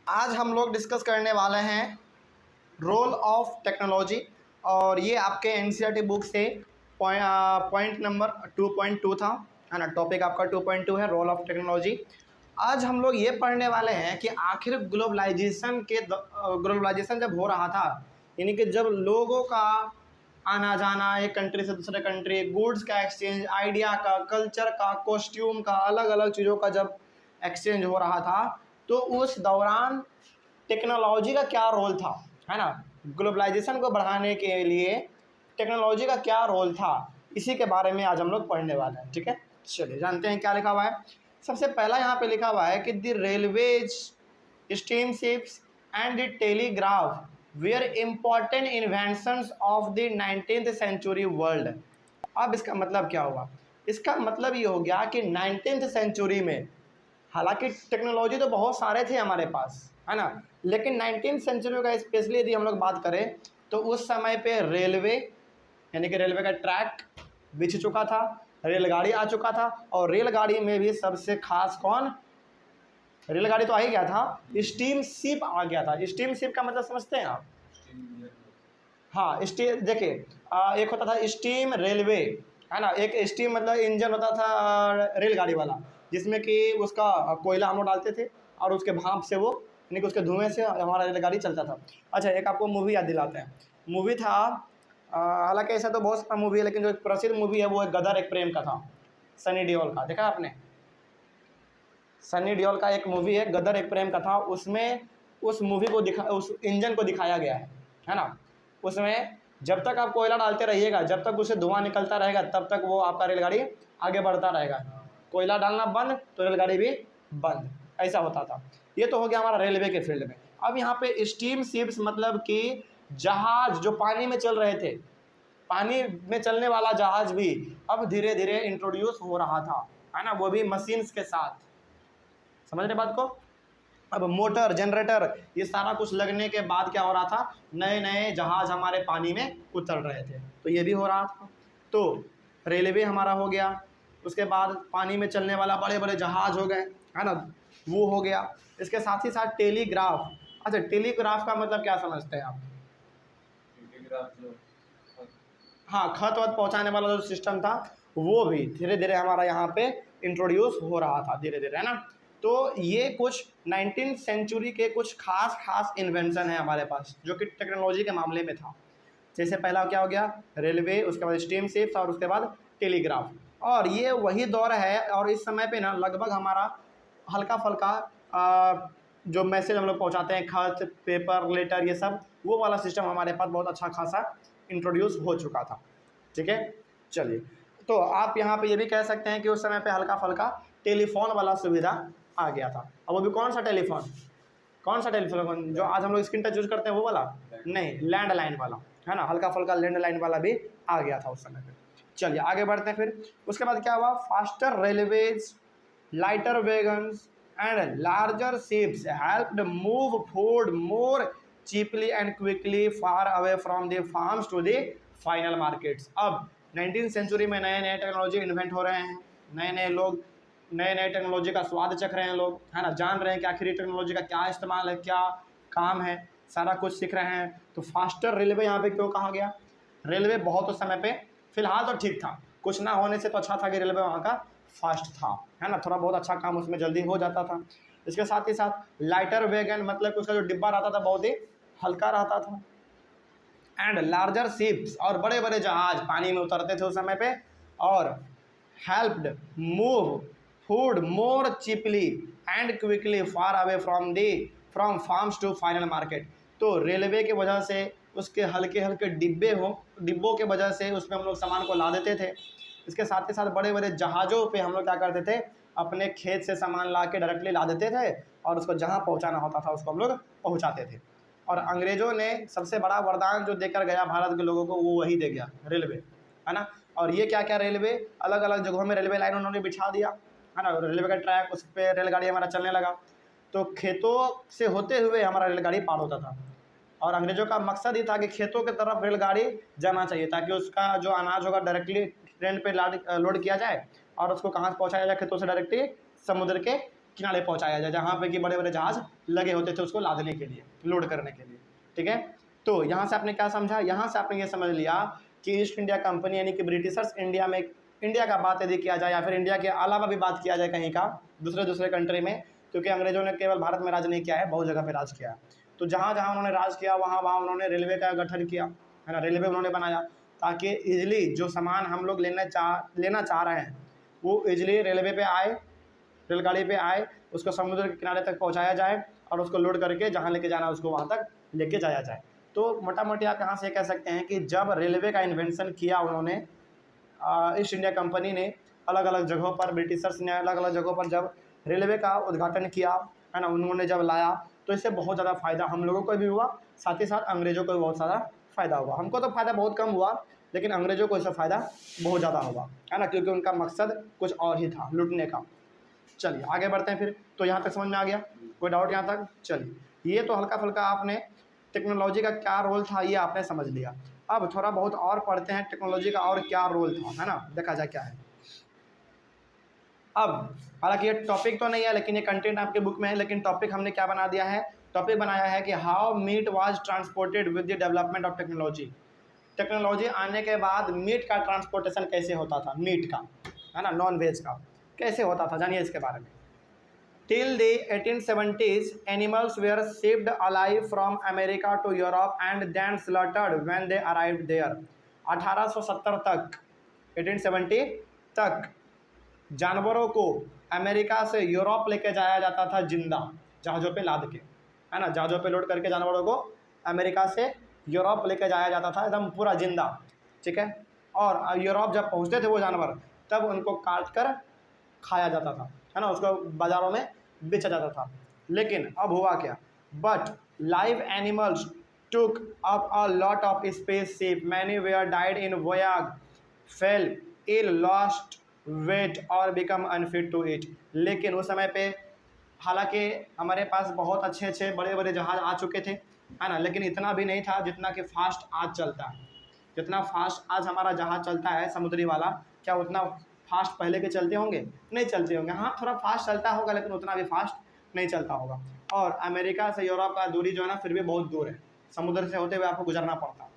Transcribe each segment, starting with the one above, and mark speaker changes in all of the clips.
Speaker 1: आज हम लोग डिस्कस करने वाले हैं रोल ऑफ टेक्नोलॉजी। और ये आपके एनसीईआरटी बुक से पॉइंट नंबर 2.2 था, है ना। टॉपिक आपका 2.2 है, रोल ऑफ टेक्नोलॉजी। आज हम लोग ये पढ़ने वाले हैं कि आखिर ग्लोबलाइजेशन जब हो रहा था, यानी कि जब लोगों का आना जाना एक कंट्री से दूसरे कंट्री, गुड्स का एक्सचेंज, आइडिया का, कल्चर का, कॉस्ट्यूम का, अलग अलग चीज़ों का जब एक्सचेंज हो रहा था, तो उस दौरान टेक्नोलॉजी का क्या रोल था, है ना। ग्लोबलाइजेशन को बढ़ाने के लिए टेक्नोलॉजी का क्या रोल था, इसी के बारे में आज हम लोग पढ़ने वाले हैं। ठीक है, चलिए जानते हैं क्या लिखा हुआ है। सबसे पहला यहाँ पे लिखा हुआ है कि the railways, steamships and the telegraph were important inventions of the 19th century world. अब इसका मतलब क्या हुआ? इसका मतलब ये हो गया कि 19th सेंचुरी में, हालांकि टेक्नोलॉजी तो बहुत सारे थे हमारे पास, है ना, लेकिन 19th सेंचुरी का स्पेशली यदि हम लोग बात करें तो उस समय पे रेलवे, यानी कि रेलवे का ट्रैक बिछ चुका था, रेलगाड़ी आ चुका था। और रेलगाड़ी में भी सबसे खास कौन? रेलगाड़ी तो आ ही गया था, स्टीम शिप आ गया था। स्टीम शिप का मतलब समझते हैं आप? हाँ, स्टीम देखिए, एक होता था स्टीम रेलवे, है ना। एक स्टीम मतलब इंजन होता था रेलगाड़ी वाला, जिसमें कि उसका कोयला हम लोग डालते थे और उसके भाप से वो, यानी कि उसके धुएं से हमारा रेलगाड़ी चलता था। अच्छा, एक आपको मूवी याद दिलाते हैं। मूवी था, हालांकि ऐसा तो बहुत सारा मूवी है, लेकिन जो एक प्रसिद्ध मूवी है वो एक गदर एक प्रेम का था, सनी देओल का। देखा आपने? सनी देओल का एक मूवी है गदर एक प्रेम का था। उसमें उस मूवी को उस इंजन को दिखाया गया है ना। उसमें जब तक आप कोयला डालते रहिएगा, जब तक उसे धुआं निकलता रहेगा, तब तक वो आपका रेलगाड़ी आगे बढ़ता रहेगा। कोयला डालना बंद तो रेलगाड़ी भी बंद, ऐसा होता था। ये तो हो गया हमारा रेलवे के फील्ड में। अब यहाँ पे स्टीम शिप्स मतलब कि जहाज जो पानी में चल रहे थे, पानी में चलने वाला जहाज भी अब धीरे धीरे इंट्रोड्यूस हो रहा था, है ना, वो भी मशीन्स के साथ। समझ रहे बात को? अब मोटर, जनरेटर, ये सारा कुछ लगने के बाद क्या हो रहा था, नए नए जहाज हमारे पानी में उतर रहे थे, तो ये भी हो रहा था। तो रेलवे हमारा हो गया, उसके बाद पानी में चलने वाला बड़े बड़े जहाज हो गए, है ना, वो हो गया। इसके साथ ही साथ टेलीग्राफ। अच्छा, टेलीग्राफ का मतलब क्या समझते हैं आप? हाँ, खत वत पहुँचाने वाला जो सिस्टम था वो भी धीरे धीरे हमारा यहाँ पे इंट्रोड्यूस हो रहा था, धीरे धीरे, है ना। तो ये कुछ 19th सेंचुरी के कुछ खास खास इन्वेंशन है हमारे पास, जो कि टेक्नोलॉजी के मामले में था। जैसे पहला क्या हो गया, रेलवे, उसके बाद स्टीम शिप्स और उसके बाद टेलीग्राफ। और ये वही दौर है, और इस समय पे ना लगभग हमारा हल्का फल्का जो मैसेज हम लोग पहुँचाते हैं, खत, पेपर, लेटर, ये सब, वो वाला सिस्टम हमारे पास बहुत अच्छा खासा इंट्रोड्यूस हो चुका था। ठीक है, चलिए। तो आप यहाँ पे ये भी कह सकते हैं कि उस समय पे हल्का फल्का टेलीफोन वाला सुविधा आ गया था। अब वो भी कौन सा टेलीफोन? कौन सा टेलीफोन? जो आज हम लोग स्क्रीन टच यूज करते हैं वो वाला नहीं, लैंडलाइन वाला, है ना। हल्का फल्का लैंडलाइन वाला भी आ गया था उस समय पे। चलिए आगे बढ़ते हैं। फिर उसके बाद क्या हुआ, faster railways, lighter wagons and larger ships helped move food more cheaply and quickly far away from the farms to the final markets। अब 19th सेंचुरी में नए नए टेक्नोलॉजी इन्वेंट हो रहे हैं, नए नए लोग नए नए टेक्नोलॉजी का स्वाद चख रहे हैं लोग, है ना, जान रहे हैं कि आखिर टेक्नोलॉजी का क्या इस्तेमाल है, क्या काम है, सारा कुछ सीख रहे हैं। तो फास्टर रेलवे यहाँ पे क्यों कहा गया? रेलवे बहुत उस समय पे फिलहाल तो ठीक था, कुछ ना होने से तो अच्छा था कि रेलवे वहाँ का फास्ट था, है ना, थोड़ा बहुत अच्छा काम उसमें जल्दी हो जाता था। इसके साथ ही साथ लाइटर वैगन मतलब उसका जो डिब्बा रहता था बहुत ही हल्का रहता था। एंड लार्जर शिप्स, और बड़े बड़े जहाज पानी में उतरते थे उस समय पे, और helped move food more cheaply and quickly far away from farms to final market. तो रेलवे की वजह से, उसके हल्के हल्के डिब्बों के वजह से उसमें हम लोग सामान को ला देते थे। इसके साथ ही साथ बड़े बड़े जहाज़ों पे हम लोग क्या करते थे, अपने खेत से सामान ला के डायरेक्टली ला देते थे, और उसको जहाँ पहुँचाना होता था उसको हम लोग पहुँचाते थे। और अंग्रेज़ों ने सबसे बड़ा वरदान जो देकर गया भारत के लोगों को, वो वही दे गया, रेलवे, है ना। और ये क्या क्या रेलवे अलग अलग जगहों में रेलवे लाइन उन्होंने बिछा दिया, है ना। रेलवे का ट्रैक, उस पर रेलगाड़ी हमारा चलने लगा, तो खेतों से होते हुए हमारा रेलगाड़ी पार होता था। और अंग्रेज़ों का मकसद ही था कि खेतों की तरफ रेलगाड़ी जाना चाहिए, ताकि उसका जो अनाज होगा डायरेक्टली ट्रेन पे लोड किया जाए, और उसको कहाँ से पहुँचाया जाए, खेतों से डायरेक्टली समुद्र के किनारे पहुंचाया जाए, जहाँ पे कि बड़े बड़े जहाज लगे होते थे उसको लादने के लिए, लोड करने के लिए। ठीक है, तो यहाँ से आपने क्या समझा, यहाँ से आपने ये समझ लिया कि ईस्ट इंडिया कंपनी यानी कि ब्रिटिशर्स इंडिया में, इंडिया का बात यदि किया जाए या फिर इंडिया के अलावा भी बात किया जाए कहीं का दूसरे दूसरे कंट्री में, क्योंकि अंग्रेजों ने केवल भारत में राज नहीं किया है, बहुत जगह पे राज किया है। तो जहाँ जहाँ उन्होंने राज किया वहाँ वहाँ उन्होंने रेलवे का गठन किया, है ना, रेलवे उन्होंने बनाया ताकि ईजिली जो सामान हम लोग लेना चाह रहे हैं वो ईजिली रेलवे पे आए, रेलगाड़ी पे आए, उसको समुद्र के किनारे तक पहुंचाया जाए और उसको लोड करके जहाँ लेके जाना उसको वहाँ तक लेके जाया जाए। तो मोटा मोटी आप यहाँ से कह सकते हैं कि जब रेलवे का इन्वेंशन किया उन्होंने, ईस्ट इंडिया कंपनी ने अलग अलग जगहों पर, ब्रिटिशर्स ने अलग अलग जगहों पर जब रेलवे का उद्घाटन किया, है ना, उन्होंने जब लाया तो इससे बहुत ज़्यादा फ़ायदा हम लोगों को भी हुआ, साथ ही साथ अंग्रेज़ों को भी बहुत सारा फ़ायदा हुआ। हमको तो फ़ायदा बहुत कम हुआ, लेकिन अंग्रेज़ों को इससे फ़ायदा बहुत ज़्यादा हुआ, है ना, क्योंकि उनका मकसद कुछ और ही था, लूटने का। चलिए आगे बढ़ते हैं फिर। तो यहाँ तक समझ में आ गया, कोई डाउट यहाँ तक? चलिए, ये तो हल्का फुल्का आपने टेक्नोलॉजी का क्या रोल था ये आपने समझ लिया। अब थोड़ा बहुत और पढ़ते हैं टेक्नोलॉजी का और क्या रोल था, है ना, देखा जाए क्या है। अब हालांकि ये टॉपिक तो नहीं है लेकिन ये कंटेंट आपके बुक में है, लेकिन टॉपिक हमने क्या बना दिया है, टॉपिक बनाया है कि how meat was transported with the development of technology. Technology आने के बाद मीट का ट्रांसपोर्टेशन कैसे होता था, मीट का, है ना, नॉन वेज का कैसे होता था, जानिए इसके बारे में। Till the 1870s animals were shipped alive from America to Europe and then slaughtered when they arrived there। 1870 तक, 1870 तक जानवरों को अमेरिका से यूरोप लेके जाया जाता था जिंदा, जहाज़ों पे लाद के, है ना, जहाज़ों पे लोड करके जानवरों को अमेरिका से यूरोप लेके जाया जाता था एकदम पूरा जिंदा। ठीक है, और यूरोप जब पहुंचते थे वो जानवर तब उनको काट कर खाया जाता था, है ना, उसको बाज़ारों में बेचा जाता था। लेकिन अब हुआ क्या, but live animals took up a lot of spaceship, many were died in voyage, fell ill, lost weight और बिकम अनफिट टू ईट। लेकिन उस समय पे हालांकि हमारे पास बहुत अच्छे अच्छे बड़े बड़े जहाज़ आ चुके थे, है ना, लेकिन इतना भी नहीं था जितना कि फास्ट आज चलता है। जितना फास्ट आज हमारा जहाज़ चलता है समुद्री वाला, क्या उतना फास्ट पहले के चलते होंगे? नहीं चलते होंगे। हाँ, थोड़ा फास्ट चलता होगा लेकिन उतना भी फास्ट नहीं चलता होगा। और अमेरिका से यूरोप का दूरी जो है ना फिर भी बहुत दूर है, समुद्र से होते हुए आपको गुजरना पड़ता।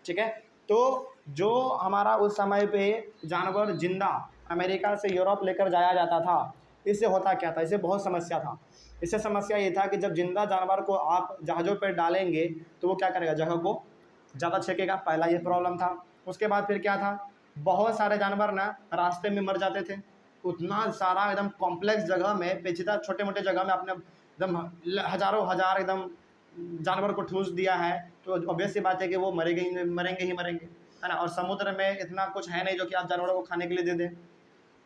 Speaker 1: ठीक है, तो जो हमारा उस समय पे जानवर जिंदा अमेरिका से यूरोप लेकर जाया जाता था, इससे होता क्या था, इससे बहुत समस्या था। इससे समस्या ये था कि जब जिंदा जानवर को आप जहाज़ों पर डालेंगे तो वो क्या करेगा, जगह को ज़्यादा छेकेगा, पहला ये प्रॉब्लम था। उसके बाद फिर क्या था, बहुत सारे जानवर ना रास्ते में मर जाते थे। उतना सारा एकदम कॉम्प्लेक्स जगह में, पेचीदा छोटे मोटे जगह में आपने एकदम हज़ारों हज़ार एकदम जानवर को ठूस दिया है, तो ऑब्वियस सी बात है कि वो मरेंगे ही मरेंगे, है ना। और समुद्र में इतना कुछ है नहीं जो कि आप जानवरों को खाने के लिए दे दें,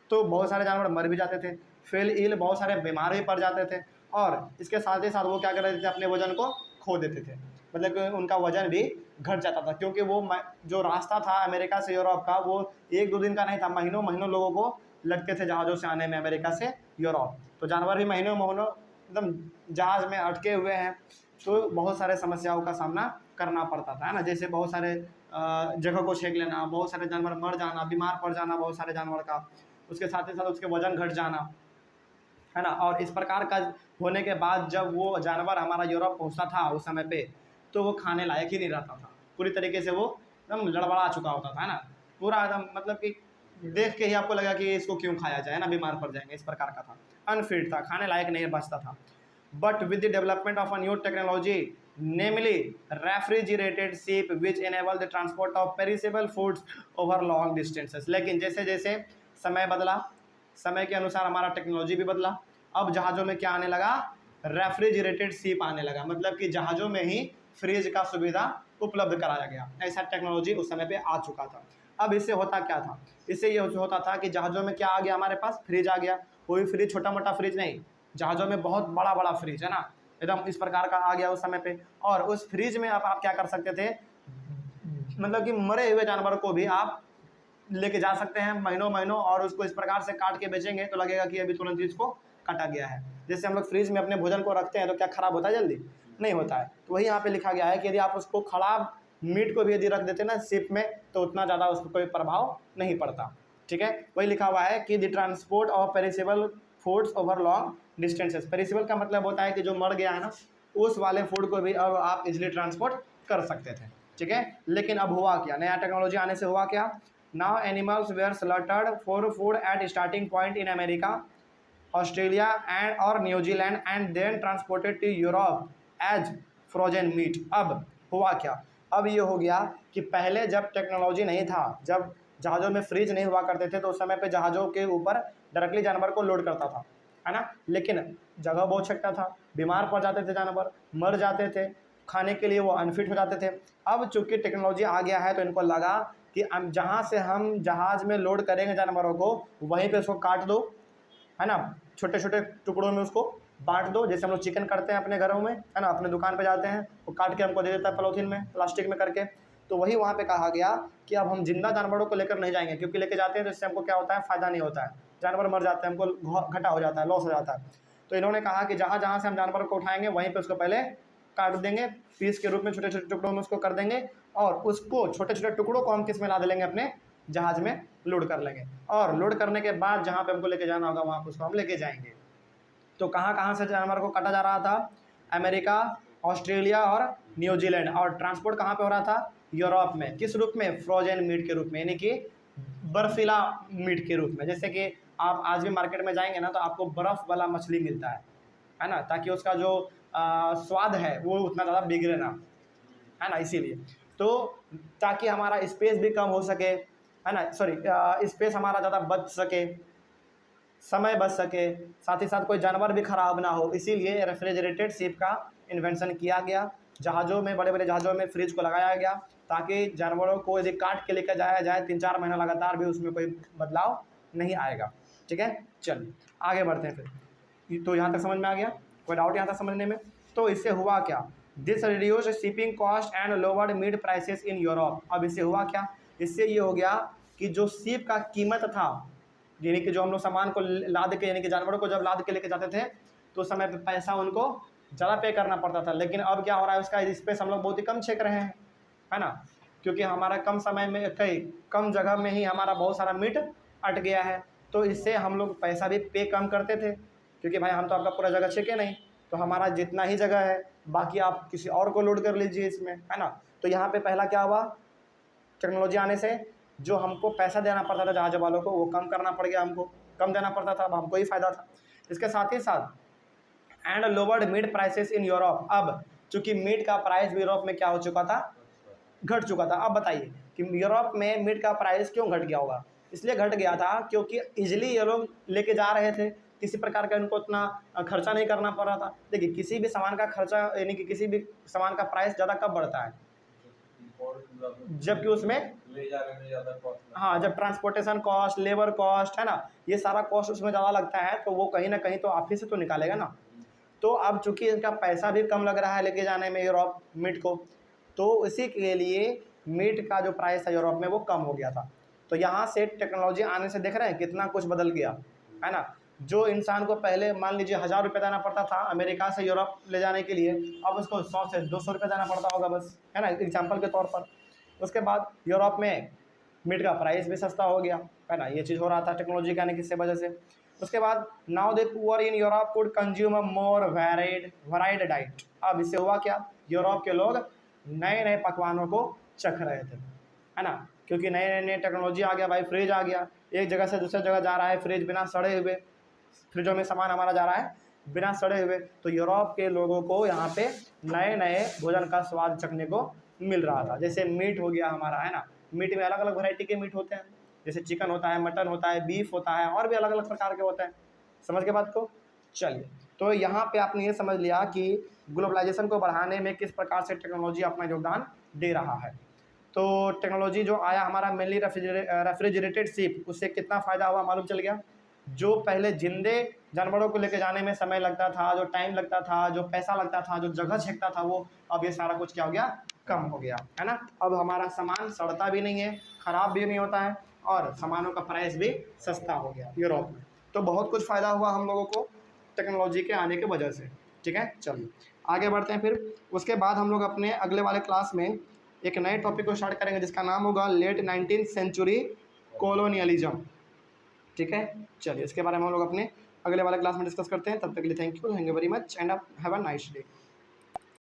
Speaker 1: तो बहुत सारे जानवर मर भी जाते थे। फेल इल, बहुत सारे बीमार भी पड़ जाते थे। और इसके साथ ही साथ वो क्या कर रहे थे, अपने वजन को खो देते थे, मतलब कि उनका वजन भी घट जाता था, क्योंकि वो जो रास्ता था अमेरिका से यूरोप का वो एक दो दिन का नहीं था, महीनों महीनों लोगों को लगते थे जहाज़ों से आने में अमेरिका से यूरोप। तो जानवर भी महीनों महीनों एकदम जहाज़ में अटके हुए हैं, तो बहुत सारे समस्याओं का सामना करना पड़ता था, है ना। जैसे बहुत सारे जगह को छेक लेना, बहुत सारे जानवर मर जाना, बीमार पड़ जाना बहुत सारे जानवर का, उसके साथ ही साथ उसके वजन घट जाना, है ना। और इस प्रकार का होने के बाद जब वो जानवर हमारा यूरोप पहुंचता था उस समय पे, तो वो खाने लायक ही नहीं रहता था, पूरी तरीके से वो एकदम लड़बड़ा चुका होता था, है ना, पूरा एकदम, मतलब कि देख के ही आपको लगा कि इसको क्यों खाया जाए, है ना, बीमार पड़ जाएंगे, इस प्रकार का था, अनफिट था, खाने लायक नहीं बचता था। But with the development of a new technology, namely refrigerated ship which enable the transport of perishable foods over long distances. लेकिन जैसे जैसे समय बदला, समय के अनुसार हमारा टेक्नोलॉजी भी बदला, अब जहाज़ों में क्या आने लगा, रेफ्रिजरेटेड शिप आने लगा, मतलब कि जहाज़ों में ही फ्रिज का सुविधा उपलब्ध कराया गया। ऐसा टेक्नोलॉजी उस समय पे आ चुका था। अब इससे होता क्या था, इससे ये होता था कि जहाज़ों में क्या आ गया, हमारे पास फ्रिज आ गया। कोई फ्रिज छोटा मोटा फ्रिज नहीं, जहाज़ों में बहुत बड़ा बड़ा फ्रिज, है ना, एकदम इस प्रकार का आ गया उस समय पे। और उस फ्रिज में आप क्या कर सकते थे, मतलब कि मरे हुए जानवर को भी आप लेके जा सकते हैं महीनों महीनों, और उसको इस प्रकार से काट के बेचेंगे तो लगेगा कि अभी तुरंत इसको काटा गया है। जैसे हम लोग फ्रिज में अपने भोजन को रखते हैं तो क्या खराब होता है, जल्दी नहीं होता है। तो वही यहाँ पे लिखा गया है कि यदि आप उसको खराब मीट को भी यदि रख देते ना शिप में, तो उतना ज़्यादा उसको कोई प्रभाव नहीं पड़ता। ठीक है, वही लिखा हुआ है कि the transport of perishable foods over long distances. Perishable का मतलब होता है कि जो मर गया है ना, उस वाले फूड को भी अब आप इजिली ट्रांसपोर्ट कर सकते थे, ठीक है। लेकिन अब हुआ क्या, नया टेक्नोलॉजी आने से हुआ क्या, now animals were slaughtered for food at starting point in America, Australia and और New Zealand and then transported to Europe as frozen meat. अब हुआ क्या, अब ये हो गया कि पहले जब टेक्नोलॉजी नहीं था, जब जहाज़ों में फ्रिज नहीं हुआ करते थे, तो उस समय पे जहाज़ों के ऊपर डायरेक्टली जानवर को लोड करता था, है ना। लेकिन जगह बहुत छकता था, बीमार पड़ जाते थे जानवर, मर जाते थे, खाने के लिए वो अनफिट हो जाते थे। अब चूंकि टेक्नोलॉजी आ गया है तो इनको लगा कि हम जहाँ से हम जहाज़ में लोड करेंगे जानवरों को, वहीं पे उसको काट दो, है ना, छोटे छोटे टुकड़ों में उसको बांट दो, जैसे हम लोग चिकन करते हैं अपने घरों में, है ना, अपने दुकान पे जाते हैं, वो काट के हमको दे देता है पॉलीथीन में, प्लास्टिक में करके। तो वही वहाँ पे कहा गया कि अब हम जिंदा जानवरों को लेकर नहीं जाएंगे, क्योंकि लेके जाते हैं तो इससे हमको क्या होता है, फ़ायदा नहीं होता है, जानवर मर जाते हैं, हमको घाटा हो जाता है, लॉस हो जाता है। तो इन्होंने कहा कि जहाँ जहाँ से हम जानवरों को उठाएंगे वहीं पर उसको पहले काट देंगे, पीस के रूप में छोटे छोटे टुकड़ों में उसको कर देंगे, और उसको छोटे छोटे टुकड़ों को हम किस में ला देंगे, अपने जहाज़ में लोड कर लेंगे, और लोड करने के बाद जहाँ पे हमको लेके जाना होगा वहाँ पर उसको हम लेके जाएंगे। तो कहाँ कहाँ से जानवर को काटा जा रहा था, अमेरिका, ऑस्ट्रेलिया और न्यूजीलैंड, और ट्रांसपोर्ट कहाँ पे हो रहा था, यूरोप में। किस रूप में, फ्रोजन मीट के रूप में, यानी कि बर्फीला मीट के रूप में। जैसे कि आप आज भी मार्केट में जाएंगे ना तो आपको बर्फ़ वाला मछली मिलता है ना, ताकि उसका जो स्वाद है वो उतना ज़्यादा बिगड़े ना, है ना, इसीलिए। तो ताकि हमारा स्पेस भी कम हो सके, है ना, सॉरी, स्पेस हमारा ज़्यादा बच सके, समय बच सके, साथ ही साथ कोई जानवर भी ख़राब ना हो, इसीलिए रेफ्रिजरेटेड शिप का इन्वेंशन किया गया। जहाज़ों में, बड़े बड़े जहाज़ों में फ्रिज को लगाया गया, ताकि जानवरों को यदि काट के लेकर जाया जाए 3-4 महीना लगातार भी उसमें कोई बदलाव नहीं आएगा, ठीक है। चलिए आगे बढ़ते हैं फिर। तो यहाँ तक समझ में आ गया, कोई डाउट यहाँ तक समझने में। तो इससे हुआ क्या, this reduce shipping cost and lowered meat prices in Europe. अब इससे हुआ क्या, इससे ये हो गया कि जो शिप का कीमत था, यानी कि जो हम लोग सामान को लाद के, यानी कि जानवरों को जब लाद के लेके जाते थे तो उस समय पे पैसा उनको ज़्यादा पे करना पड़ता था। लेकिन अब क्या हो रहा है, उसका स्पेस हम लोग बहुत ही कम छेक रहे हैं, है ना, क्योंकि हमारा कम समय में, कम जगह में ही हमारा बहुत सारा मीट अट गया है। तो इससे हम लोग पैसा भी पे कम करते थे, क्योंकि भाई हम तो आपका पूरा जगह छेके नहीं, तो हमारा जितना ही जगह है बाकी आप किसी और को लोड कर लीजिए इसमें, है ना। तो यहाँ पे पहला क्या हुआ, टेक्नोलॉजी आने से जो हमको पैसा देना पड़ता था जहाज वालों को, वो कम करना पड़ गया, हमको कम देना पड़ता था, अब हमको ही फ़ायदा था। इसके साथ ही साथ and lowered meat prices in Europe. अब चूंकि मीट का प्राइस भी यूरोप में क्या हो चुका था, घट चुका था। अब बताइए कि यूरोप में मीट का प्राइस क्यों घट गया होगा। इसलिए घट गया था क्योंकि इजिली ये लोग लेके जा रहे थे, किसी प्रकार का इनको उतना खर्चा नहीं करना पड़ रहा था। देखिए किसी भी सामान का खर्चा, यानी कि किसी भी सामान का प्राइस ज़्यादा कब बढ़ता है, जबकि उसमें ले जाने में ज़्यादा कॉस्ट, हाँ, जब ट्रांसपोर्टेशन कॉस्ट, लेबर कॉस्ट, है ना, ये सारा कॉस्ट उसमें ज़्यादा लगता है, तो वो कहीं ना कहीं तो आप ही से तो निकालेगा ना। तो अब चूंकि इनका पैसा भी कम लग रहा है लेके जाने में यूरोप मीट को, तो इसी के लिए मीट का जो प्राइस है यूरोप में वो कम हो गया था। तो यहाँ से टेक्नोलॉजी आने से देख रहे हैं कितना कुछ बदल गया, है ना। जो इंसान को पहले मान लीजिए 1000 रुपये देना पड़ता था अमेरिका से यूरोप ले जाने के लिए, अब उसको 100 से 200 रुपये देना पड़ता होगा बस, है ना, एग्जाम्पल के तौर पर। उसके बाद यूरोप में मीट का प्राइस भी सस्ता हो गया, है ना, ये चीज़ हो रहा था टेक्नोलॉजी के आने की वजह से। उसके बाद now the poor in Europe could consume a more varied diet. अब इससे हुआ क्या, यूरोप के लोग नए नए पकवानों को चख रहे थे, है ना, क्योंकि नए नए टेक्नोलॉजी आ गया भाई, फ्रिज आ गया, एक जगह से दूसरी जगह जा रहा है फ्रिज बिना सड़े हुए, फ्रिजों में सामान हमारा जा रहा है बिना सड़े हुए। तो यूरोप के लोगों को यहाँ पे नए नए भोजन का स्वाद चखने को मिल रहा था। जैसे मीट हो गया हमारा, है ना, मीट में अलग अलग वैरायटी के मीट होते हैं, जैसे चिकन होता है, मटन होता है, बीफ होता है, और भी अलग अलग प्रकार के होते हैं। समझ के बात को। चलिए, तो यहाँ पे आपने ये समझ लिया कि ग्लोबलाइजेशन को बढ़ाने में किस प्रकार से टेक्नोलॉजी अपना योगदान दे रहा है। तो टेक्नोलॉजी जो आया हमारा मेनली रेफ्रिजरेटेड शिप, उससे कितना फ़ायदा हुआ मालूम चल गया। जो पहले जिंदे जानवरों को लेकर जाने में समय लगता था, जो टाइम लगता था, जो पैसा लगता था, जो जगह छेकता था, वो अब ये सारा कुछ क्या हो गया, कम हो गया, है ना। अब हमारा सामान सड़ता भी नहीं है, ख़राब भी नहीं होता है, और सामानों का प्राइस भी सस्ता हो गया यूरोप में। तो बहुत कुछ फ़ायदा हुआ हम लोगों को टेक्नोलॉजी के आने की वजह से, ठीक है। चलिए आगे बढ़ते हैं। फिर उसके बाद हम लोग अपने अगले वाले क्लास में एक नए टॉपिक को स्टार्ट करेंगे जिसका नाम होगा लेट 19th सेंचुरी कॉलोनियलिज्म, ठीक है। चलिए इसके बारे में हम लोग अपने अगले वाले क्लास में डिस्कस करते हैं। तब तक के लिए thank you very much and have a nice day.